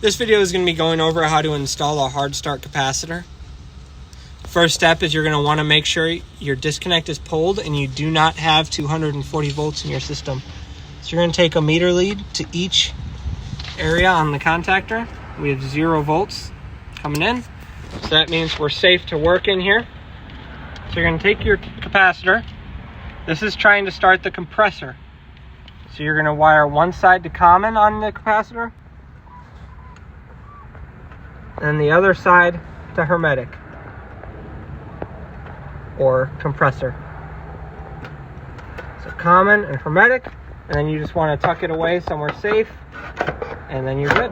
This video is going to be going over how to install a hard start capacitor. First step is you're going to want to make sure your disconnect is pulled and you do not have 240 volts in your system. So you're going to take a meter lead to each area on the contactor. We have 0 volts coming in. So that means we're safe to work in here. So you're going to take your capacitor. This is trying to start the compressor. So you're going to wire one side to common on the capacitor and the other side to hermetic or compressor. So common and hermetic, and then you just want to tuck it away somewhere safe, and then you're good.